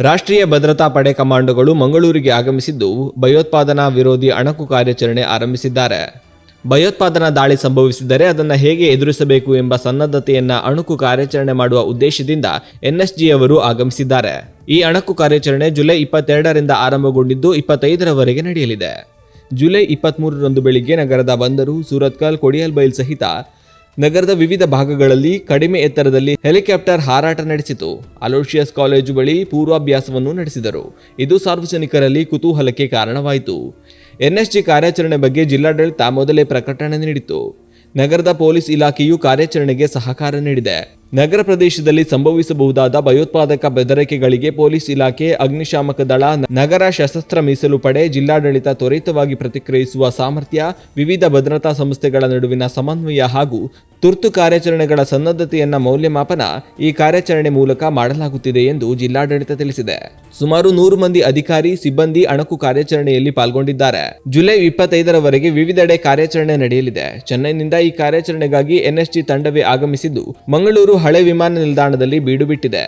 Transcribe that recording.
ರಾಷ್ಟ್ರೀಯ ಭದ್ರತಾ ಪಡೆ ಕಮಾಂಡೋಗಳು ಮಂಗಳೂರಿಗೆ ಆಗಮಿಸಿದ್ದು ಭಯೋತ್ಪಾದನಾ ವಿರೋಧಿ ಅಣಕು ಕಾರ್ಯಾಚರಣೆ ಆರಂಭಿಸಿದ್ದಾರೆ. ಭಯೋತ್ಪಾದನಾ ದಾಳಿ ಸಂಭವಿಸಿದರೆ ಅದನ್ನು ಹೇಗೆ ಎದುರಿಸಬೇಕು ಎಂಬ ಸನ್ನದ್ಧತೆಯನ್ನ ಅಣಕು ಕಾರ್ಯಾಚರಣೆ ಮಾಡುವ ಉದ್ದೇಶದಿಂದ ಎನ್ಎಸ್ಜಿ ಅವರು ಆಗಮಿಸಿದ್ದಾರೆ. ಈ ಅಣಕು ಕಾರ್ಯಾಚರಣೆ ಜುಲೈ 22ರಿಂದ ಆರಂಭಗೊಂಡಿದ್ದು 25ರವರೆಗೆ ನಡೆಯಲಿದೆ. ಜುಲೈ 23ರಂದು ಬೆಳಿಗ್ಗೆ ನಗರದ ಬಂದರು, ಸೂರತ್ಕಲ್, ಕೊಡಿಯಲ್ಬೈಲ್ ಸಹಿತ ನಗರದ ವಿವಿಧ ಭಾಗಗಳಲ್ಲಿ ಕಡಿಮೆ ಎತ್ತರದಲ್ಲಿ ಹೆಲಿಕಾಪ್ಟರ್ ಹಾರಾಟ ನಡೆಸಿತು. ಅಲೋಷಿಯಸ್ ಕಾಲೇಜು ಬಳಿ ಪೂರ್ವಾಭ್ಯಾಸವನ್ನು ನಡೆಸಿದರು. ಇದು ಸಾರ್ವಜನಿಕರಲ್ಲಿ ಕುತೂಹಲಕ್ಕೆ ಕಾರಣವಾಯಿತು. ಎನ್ಎಸ್ಜಿ ಕಾರ್ಯಾಚರಣೆ ಬಗ್ಗೆ ಜಿಲ್ಲಾಡಳಿತ ಮೊದಲೇ ಪ್ರಕಟಣೆ ನೀಡಿತು. ನಗರದ ಪೊಲೀಸ್ ಇಲಾಖೆಯು ಕಾರ್ಯಾಚರಣೆಗೆ ಸಹಕಾರ ನೀಡಿದೆ. ನಗರ ಪ್ರದೇಶದಲ್ಲಿ ಸಂಭವಿಸಬಹುದಾದ ಭಯೋತ್ಪಾದಕ ಬೆದರಿಕೆಗಳಿಗೆ ಪೊಲೀಸ್ ಇಲಾಖೆ, ಅಗ್ನಿಶಾಮಕ ದಳ, ನಗರ ಸಶಸ್ತ್ರ ಮೀಸಲು ಪಡೆ, ಜಿಲ್ಲಾಡಳಿತ ತ್ವರಿತವಾಗಿ ಪ್ರತಿಕ್ರಿಯಿಸುವ ಸಾಮರ್ಥ್ಯ, ವಿವಿಧ ಭದ್ರತಾ ಸಂಸ್ಥೆಗಳ ನಡುವಿನ ಸಮನ್ವಯ ಹಾಗೂ ತುರ್ತು ಕಾರ್ಯಾಚರಣೆಗಳ ಸನ್ನದ್ಧತೆಯನ್ನ ಮೌಲ್ಯಮಾಪನ ಈ ಕಾರ್ಯಾಚರಣೆ ಮೂಲಕ ಮಾಡಲಾಗುತ್ತಿದೆ ಎಂದು ಜಿಲ್ಲಾಡಳಿತ ತಿಳಿಸಿದೆ. ಸುಮಾರು 100 ಮಂದಿ ಅಧಿಕಾರಿ, ಸಿಬ್ಬಂದಿ ಅಣಕು ಕಾರ್ಯಾಚರಣೆಯಲ್ಲಿ ಪಾಲ್ಗೊಂಡಿದ್ದಾರೆ. ಜುಲೈ 25ರವರೆಗೆ ವಿವಿಧೆಡೆ ಕಾರ್ಯಾಚರಣೆ ನಡೆಯಲಿದೆ. ಚೆನ್ನೈನಿಂದ ಈ ಕಾರ್ಯಾಚರಣೆಗಾಗಿ ಎನ್ಎಸ್ಜಿ ತಂಡವೇ ಆಗಮಿಸಿದ್ದು ಮಂಗಳೂರು ಹಳೆ ವಿಮಾನ ನಿಲ್ದಾಣದಲ್ಲಿ ಬೀಡು ಬಿಟ್ಟಿದೆ.